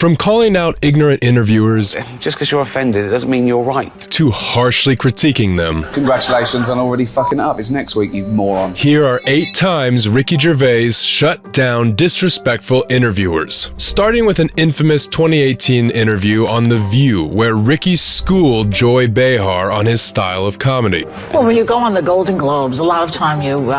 From calling out ignorant interviewers, Just because you're offended, it doesn't mean you're right. to harshly critiquing them. Congratulations on already fucking it up. It's next week, you moron. Here are 8 times Ricky Gervais shut down disrespectful interviewers. Starting with an infamous 2018 interview on The View, where Ricky schooled Joy Behar on his style of comedy. Well, when you go on the Golden Globes, a lot of time you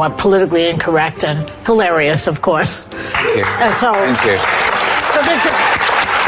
are politically incorrect and hilarious, of course. Thank you. And so, Thank you. so this is,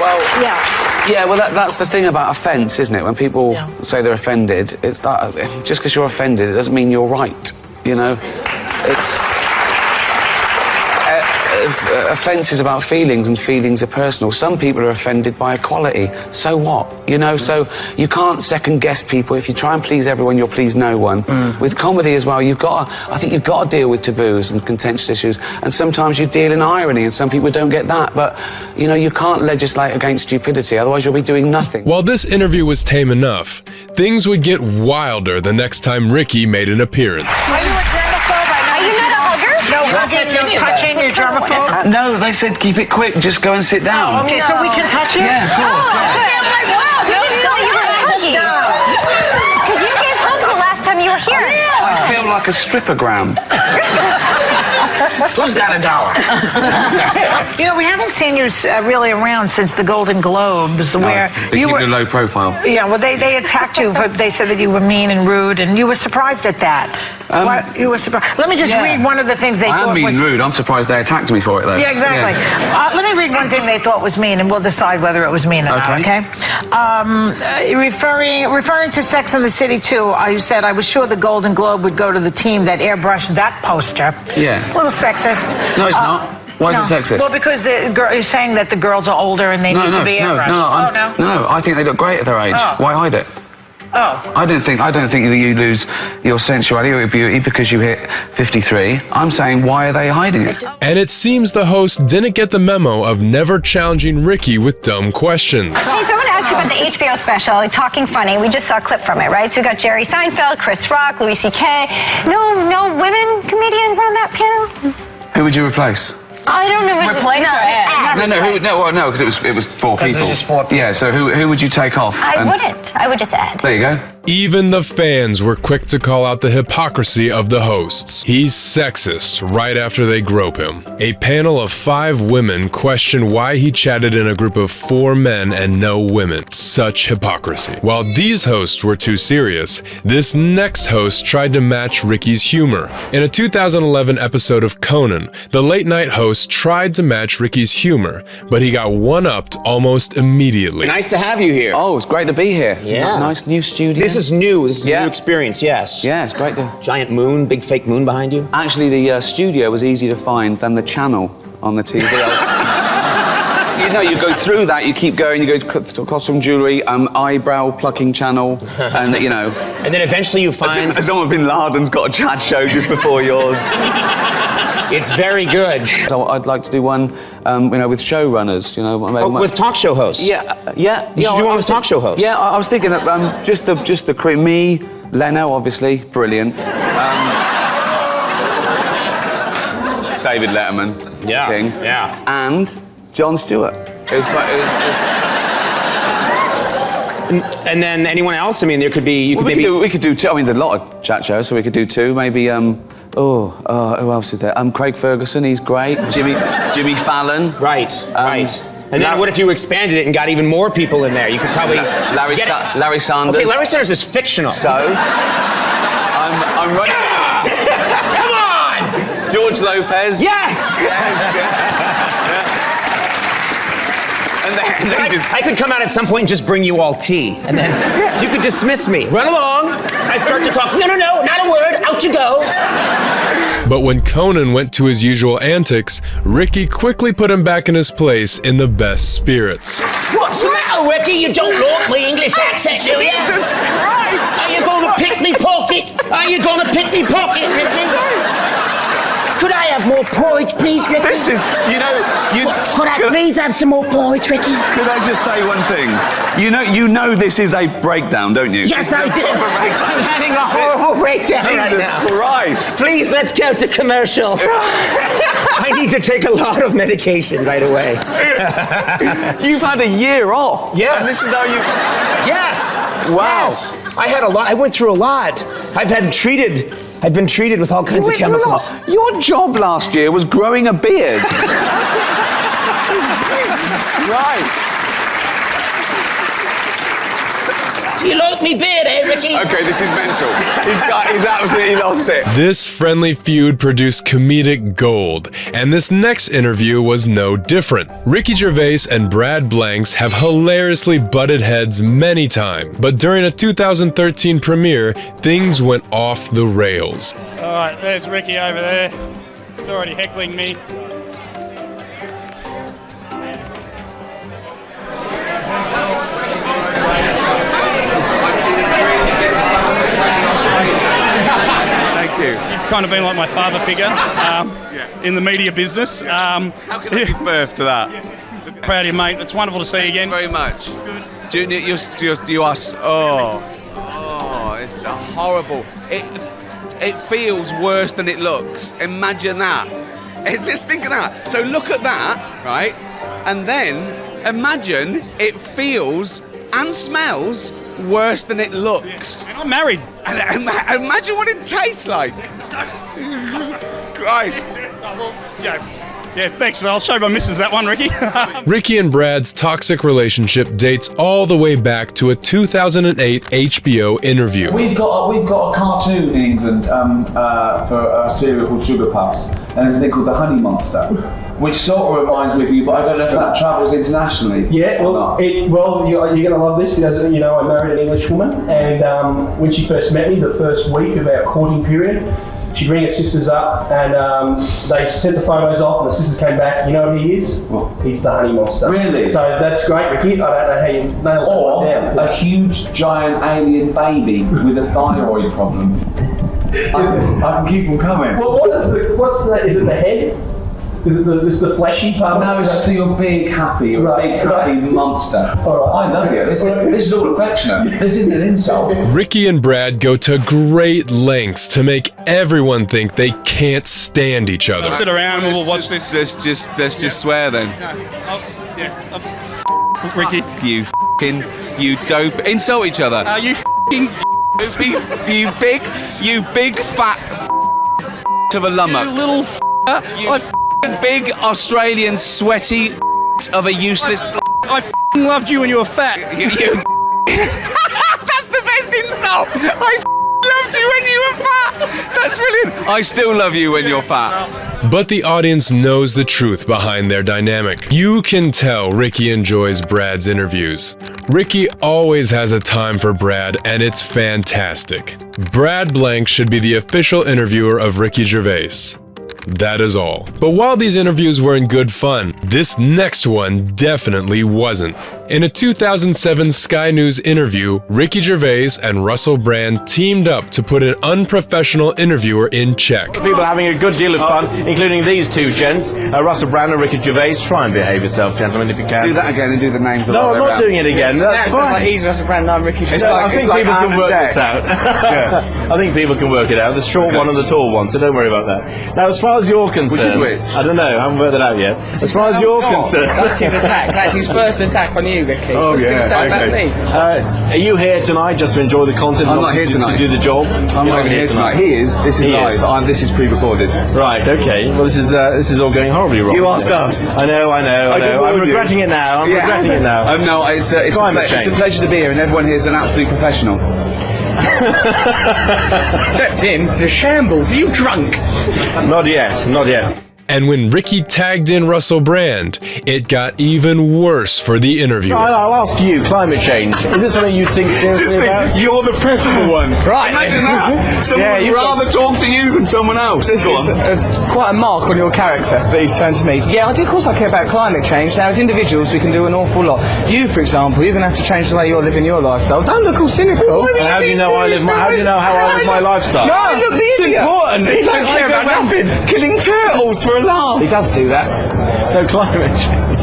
Well, yeah. yeah, well, that's the thing about offence, isn't it? When people Yeah. say they're offended, it's that just because you're offended, it doesn't mean you're right. You know, it's offence is about feelings, and feelings are personal. Some people are offended by equality. So what? You know, so you can't second guess people. If you try and please everyone, you'll please no one. With comedy as well, I think you've got to deal with taboos and contentious issues, and sometimes you deal in irony, and some people don't get that. But you know, you can't legislate against stupidity, otherwise you'll be doing nothing. While this interview was tame enough, things would get wilder the next time Ricky made an appearance. Are you a germaphobe? Are you not a hugger? No hugging, no touching, you're germaphobe? No, they said keep it quick, just go and sit down. Oh, okay, so we can touch you? Yeah, of course, yeah. Okay, I'm like, wow, you just thought you were huggy. Because you gave hugs the last time you were here. I feel like a strippogram. Who's got $1? You know, we haven't seen you really around since the Golden Globes, where you were a low profile. Yeah, well, they attacked you, but they said that you were mean and rude, and you were surprised at that. You were surprised. Let me just read one of the things they I thought am mean was... and rude. I'm surprised they attacked me for it, though. Yeah, exactly. Let me read one thing they thought was mean, and we'll decide whether it was mean or not, okay? Referring to Sex and the City 2, you said, I was sure the Golden Globe would go to the team that airbrushed that poster. Yeah. A little sexist. No, it's not. Why is it sexist? Well, because you're saying that the girls are older and they need to be airbrushed. No, I think they look great at their age. Oh. Why hide it? Oh. I don't think that you lose your sensuality or your beauty because you hit 53. I'm saying, why are they hiding it? And it seems the host didn't get the memo of never challenging Ricky with dumb questions. Chase, I want to ask you about the HBO special, Talking Funny. We just saw a clip from it, right? So we got Jerry Seinfeld, Chris Rock, Louis C.K. No women comedians on that panel? Who would you replace? I don't know. Replace or add? No, because it was 4 people. There's just 4 people. Yeah, so who would you take off? I wouldn't. I would just add. There you go. Even the fans were quick to call out the hypocrisy of the hosts. He's sexist right after they grope him. A panel of 5 women questioned why he chatted in a group of 4 men and no women. Such hypocrisy. While these hosts were too serious, this next host tried to match Ricky's humor. In a 2011 episode of Conan, the late night host tried to match Ricky's humor, but he got one-upped almost immediately. Nice to have you here. Oh, it's great to be here. Yeah. Nice new studio. This is new. This is Yeah. a new experience, yes. Yeah, it's great to... Giant moon, big fake moon behind you. Actually, the studio was easier to find than the channel on the TV. You know, you go through that, you keep going, you go to costume jewellery, eyebrow plucking channel, and you know... And then eventually you find... Osama bin Laden's got a chat show just before yours. It's very good. So I'd like to do one, with showrunners, With talk show hosts. Yeah. You should do one with talk show hosts. Yeah, I was thinking that just the crew. Me, Leno, obviously, brilliant. David Letterman, Yeah, King, yeah. and Jon Stewart. It was And then anyone else? I mean, there could be... we could do 2. I mean, there's a lot of chat shows, so we could do 2. Maybe, who else is there? Craig Ferguson, he's great. Jimmy Fallon. Right. And then what if you expanded it and got even more people in there? You could probably... Larry Sanders. Okay, Larry Sanders is fictional. So, I'm ready. Come on! George Lopez. Yes! And then I could come out at some point and just bring you all tea, and then you could dismiss me. Run along. I start to talk. No, not a word. Out you go. But when Conan went to his usual antics, Ricky quickly put him back in his place in the best spirits. What's the matter, Ricky? You don't like my English accent, do you? Jesus Christ! Are you going to pick me pocket? Are you going to pick me pocket, Ricky? Could I have more porridge, please, Ricky? This is, you know, Could I please have some more porridge, Ricky? Could I just say one thing? You know this is a breakdown, don't you? Yes, I do. Proper breakdown. I'm having a horrible breakdown right Jesus now. Christ. Please, let's go to commercial. I need to take a lot of medication right away. You've had a year off. Yes. And this is how you... Yes. Wow. Yes. I had a lot. I went through a lot. I've been treated with all kinds of chemicals. Your job last year was growing a beard. Right. Do you like me beard, eh, Ricky? Okay, this is mental. He's absolutely lost it. This friendly feud produced comedic gold, and this next interview was no different. Ricky Gervais and Brad Blanks have hilariously butted heads many times, but during a 2013 premiere, things went off the rails. All right, there's Ricky over there. He's already heckling me. Thank you. You've kind of been like my father figure in the media business. How can I give birth to that? Proud of you, mate. It's wonderful to see you again. Very much. Junior, you are. It's horrible. It feels worse than it looks. Imagine that. Just think of that. So look at that, right? And then imagine it feels and smells worse than it looks. And I'm married. And imagine what it tastes like. Christ. Yeah, thanks for that. I'll show my missus that one, Ricky. Ricky and Brad's toxic relationship dates all the way back to a 2008 HBO interview. We've got a cartoon in England for a cereal called Sugar Puffs, and there's a thing called the Honey Monster, which sort of reminds me of you, but I don't know if that travels internationally. Yeah, well, you're going to love this. As you know, I married an English woman, and when she first met me, the first week of our courting period, she'd ring her sisters up, and they sent the photos off, and the sisters came back. You know what he is? What? He's the Honey Monster. Really? So that's great, Ricky. I don't know how you nailed that one down. A huge, giant alien baby with a thyroid problem. I can keep them coming. Well, is it the head? Is it the fleshy part? No, it's just your big happy, your big happy monster. All right. I know you. This is all affectionate. This isn't an insult. Ricky and Brad go to great lengths to make everyone think they can't stand each other. Sit around and we'll watch this. Let's just swear then. Ricky. You dope. Insult each other. You you big fat of a lummox. You little You big Australian sweaty of a useless. I loved you when you were fat. That's the best insult. I loved you when you were fat. That's brilliant. I still love you when you're fat. But the audience knows the truth behind their dynamic. You can tell Ricky enjoys Brad's interviews. Ricky always has a time for Brad, and it's fantastic. Brad Blank should be the official interviewer of Ricky Gervais. That is all. But while these interviews were in good fun, this next one definitely wasn't. In a 2007 Sky News interview, Ricky Gervais and Russell Brand teamed up to put an unprofessional interviewer in check. People are having a good deal of fun, including these two gents, Russell Brand and Ricky Gervais. Try and behave yourself, gentlemen, if you can. Do that again and do the names. No, I'm not doing it again. That's fine. Like he's Russell Brand, I'm Ricky Gervais. I think people can work this out. I think people can work it out. The short one and the tall one, so don't worry about that. Now, as far as you're concerned, which is which? I don't know. I haven't worked that out yet. As far as you're concerned, that's his attack. That's his first attack on you, Ricky. Oh yeah. Okay. Are you here tonight just to enjoy the content? I'm not here tonight. To do the job. I'm not here tonight. He is. This is live. This is pre-recorded. Right. Okay. Well, this is all going horribly wrong. You asked us. I know. I'm regretting it now. I'm regretting it now. No, it's a pleasure to be here, and everyone here is an absolute professional. Except him, it's a shambles. Are you drunk? Not yet. And when Ricky tagged in Russell Brand, it got even worse for the interviewer. I'll ask you, climate change. Is it something you think seriously about? You're the principal one. Right. Imagine that. Someone would rather talk to you than someone else. It's quite a mark on your character that he's turned to me. Yeah, of course I care about climate change. Now, as individuals, we can do an awful lot. You, for example, you're going to have to change the way you're living your lifestyle. Don't look all cynical. How do you know how I live my lifestyle? No, look, it's important. It's like I go around killing turtles for a laugh. He does do that. So climate change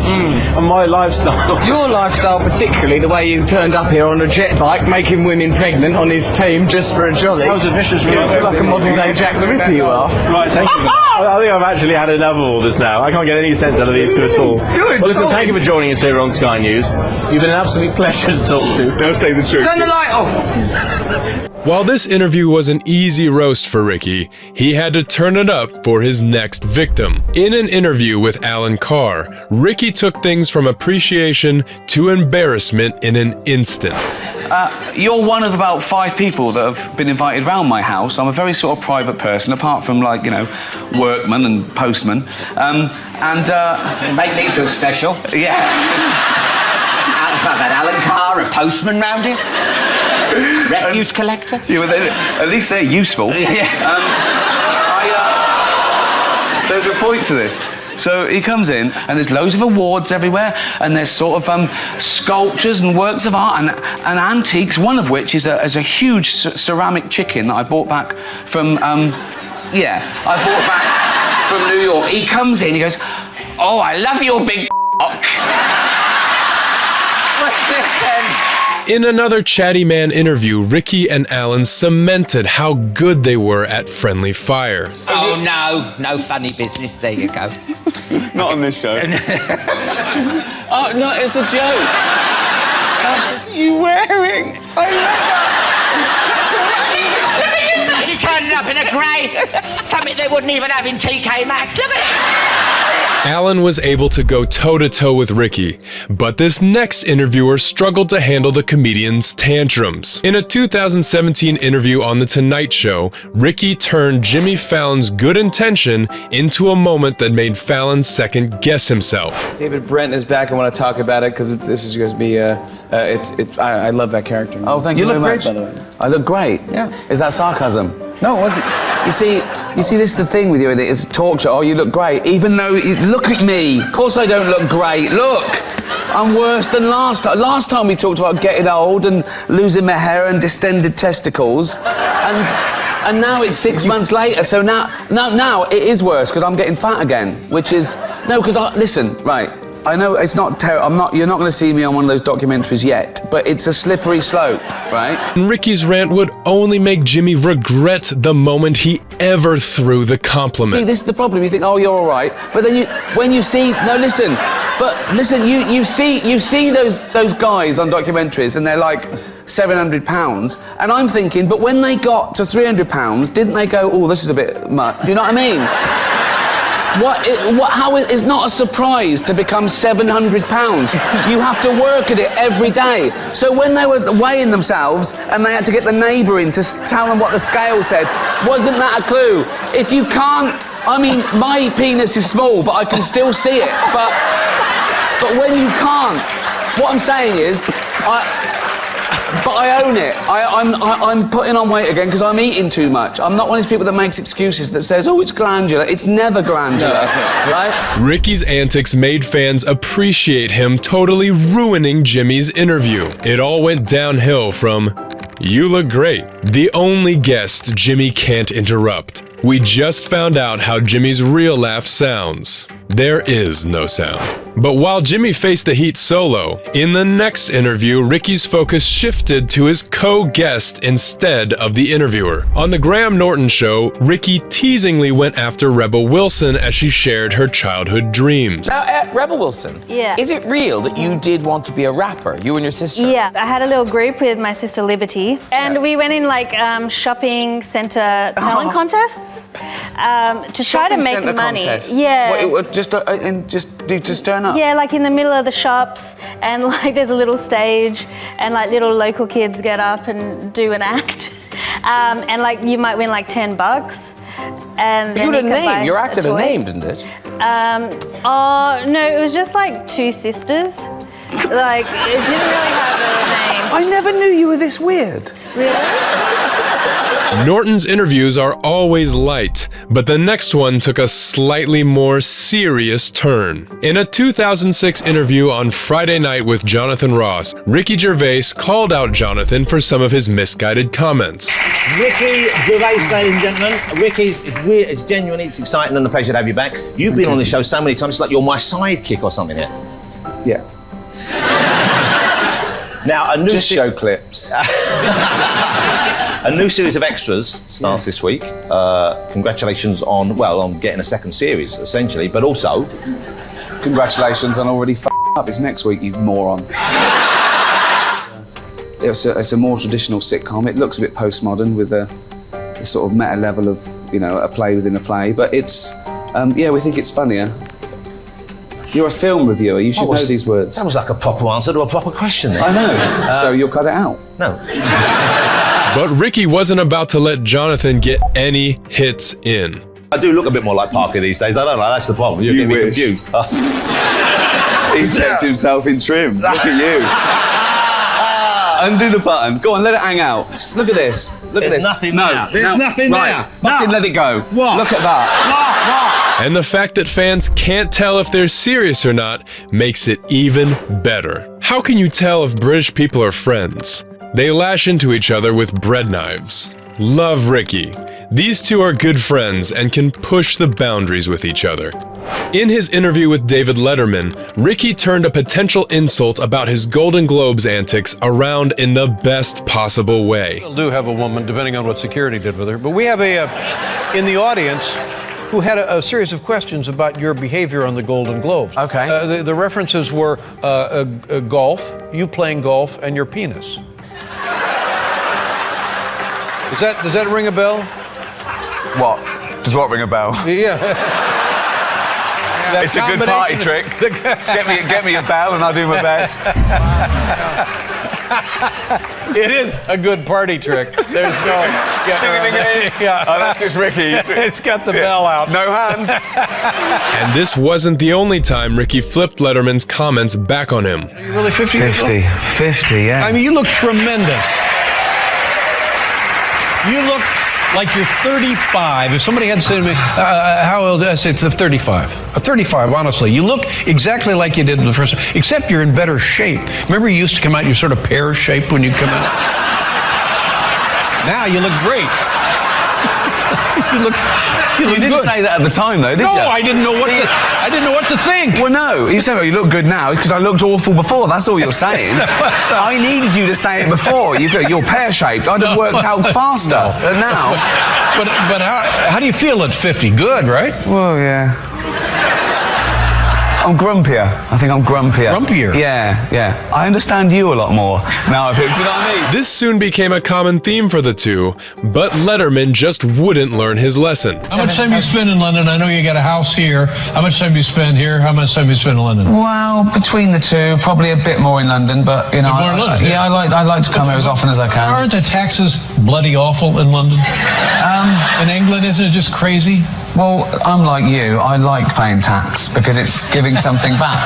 and my lifestyle. Your lifestyle, particularly the way you turned up here on a jet bike, making women pregnant on his team just for a jolly. That was a vicious remark. You look like a modern day Jack the Ripper, you are. Right, thank you. I think I've actually had enough of all this now. I can't get any sense out of these two at all. Good. Well, listen, thank you for joining us here on Sky News. You've been an absolute pleasure to talk to. They'll say the truth. Turn the light off. While this interview was an easy roast for Ricky, he had to turn it up for his next victim. In an interview with Alan Carr, Ricky took things from appreciation to embarrassment in an instant. You're one of about 5 people that have been invited round my house. I'm a very sort of private person, apart from, like, you know, workmen and postmen. You make me feel special. Yeah. That Alan Carr, a postman round here? Refuse collector? Yeah, well, at least they're useful. There's a point to this. So he comes in, and there's loads of awards everywhere, and there's sort of sculptures and works of art and antiques, one of which is a huge ceramic chicken that I bought back from, I bought back from New York. He comes in, he goes, "Oh, I love your big cock." What's this then? In another Chatty Man interview, Ricky and Alan cemented how good they were at friendly fire. Oh, no funny business. There you go. Not on this show. Oh, no, it's a joke. That's you wearing. I love that. You're turning up in a grey, something they wouldn't even have in TK Maxx. Look at it. Alan was able to go toe-to-toe with Ricky, but this next interviewer struggled to handle the comedian's tantrums. In a 2017 interview on The Tonight Show, Ricky turned Jimmy Fallon's good intention into a moment that made Fallon second-guess himself. David Brent is back. I want to talk about it because this is going to be I love that character. Oh, thank you very very much, by the way. I look great. Yeah. Is that sarcasm? No, it wasn't. You see, this is the thing with you. It's a talk show. Oh, you look great. Even though, look at me. Of course I don't look great. Look, I'm worse than last time. Last time we talked about getting old and losing my hair and distended testicles, and now it's 6 months later. So now it is worse because I'm getting fat again. Which is listen, right. I know it's not terrible. You're not going to see me on one of those documentaries yet, but it's a slippery slope, right? And Ricky's rant would only make Jimmy regret the moment he ever threw the compliment. See, this is the problem. You think, oh, you're all right, but then you see those guys on documentaries, and they're like £700, and I'm thinking, but when they got to £300, didn't they go, oh, this is a bit much? Do you know what I mean? How it's not a surprise to become £700. You have to work at it every day. So when they were weighing themselves and they had to get the neighbour in to tell them what the scale said, wasn't that a clue? If you can't, I mean, my penis is small, but I can still see it. But when you can't, what I'm saying is, but I own it. I'm putting on weight again because I'm eating too much. I'm not one of these people that makes excuses that says, oh, it's glandular. It's never glandular, right? Ricky's antics made fans appreciate him totally ruining Jimmy's interview. It all went downhill from, "You look great," the only guest Jimmy can't interrupt. We just found out how Jimmy's real laugh sounds. There is no sound. But while Jimmy faced the heat solo, in the next interview, Ricky's focus shifted to his co-guest instead of the interviewer. On the Graham Norton show, Ricky teasingly went after Rebel Wilson as she shared her childhood dreams. Now, Rebel Wilson, yeah. Is it real that you did want to be a rapper, you and your sister? Yeah, I had a little group with my sister Liberty, and we went in like shopping centre talent contests to try to make money. Contest. Yeah. What, just turn up? Yeah, like in the middle of the shops, and like there's a little stage, and like little local kids get up and do an act, and like you might win like $10. And But you then had a he could buy name. Your act had a toy. name, didn't it? Oh no, it was just like two sisters. Like it didn't really have a name. I never knew you were this weird. Norton's interviews are always light, but the next one took a slightly more serious turn. In a 2006 interview on Friday Night with Jonathan Ross, Ricky Gervais called out Jonathan for some of his misguided comments. Ricky Gervais, ladies and gentlemen. Ricky, it's weird, it's genuine, it's exciting and a pleasure to have you back. You've been on this show so many times, it's like you're my sidekick or something here. Yeah. Now, a new Just show clips. A new series of extras starts this week. Congratulations on getting a second series, essentially, but also... Congratulations on already up. It's next week, you moron. It's a more traditional sitcom. It looks a bit postmodern with a sort of meta level of, a play within a play, but it's, we think it's funnier. You're a film reviewer, you should know these words. That was like a proper answer to a proper question then. I know, so you'll cut it out. No. But Ricky wasn't about to let Jonathan get any hits in. I do look a bit more like Parker these days, I don't know, that's the problem. You're getting me confused. He's checked himself in trim. Look at you. Undo the button. Go on, let it hang out. Look at this. Look at this. Nothing no, there. There's nothing there. Fucking let it go. What? Look at that. What? And the fact that fans can't tell if they're serious or not makes it even better. How can you tell if British people are friends? They lash into each other with bread knives. Love Ricky. These two are good friends and can push the boundaries with each other. In his interview with David Letterman, Ricky turned a potential insult about his Golden Globes antics around in the best possible way. We do have a woman, depending on what security did with her, but we have in the audience who had a series of questions about your behavior on the Golden Globes. Okay. The references were golf, you playing golf, and your penis. Does that ring a bell? What? Does what ring a bell? Yeah. It's a good party trick. Get me a bell and I'll do my best. It is a good party trick. There's no... Yeah. Oh, that's just Ricky. It's got the bell out. No hands. And this wasn't the only time Ricky flipped Letterman's comments back on him. Are you really 50 years old? 50, yeah. I mean, you look tremendous. You look like you're 35. If somebody had said to me, how old? I say 35. 35, honestly. You look exactly like you did the first time, except you're in better shape. Remember you used to come out, you're sort of pear-shaped when you come out? Now you look great. You didn't good. say that at the time, though, did you? No, I didn't know what to think. Well, no. You said, you look good now because I looked awful before. That's all you're saying. I needed you to say it before. You're pear-shaped. I'd have worked out faster. And now... But how do you feel at 50? Good, right? Well, yeah. I'm grumpier. I think I'm grumpier. Grumpier? Yeah. I understand you a lot more now. Do you know what I mean? This soon became a common theme for the two, but Letterman just wouldn't learn his lesson. How much time you spend in London? I know you got a house here. How much time you spend here? How much time you spend in London? Well, between the two, probably a bit more in London, but more in London, I like to come here as often as I can. Aren't the taxes bloody awful in London? In England, isn't it just crazy? Well, unlike you, I like paying tax because it's giving something back.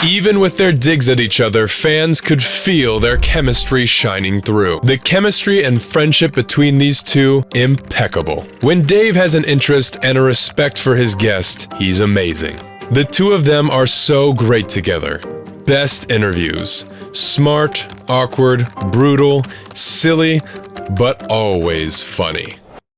Even with their digs at each other, fans could feel their chemistry shining through. The chemistry and friendship between these two, impeccable. When Dave has an interest and a respect for his guest, he's amazing. The two of them are so great together. Best interviews. Smart, awkward, brutal, silly, but always funny.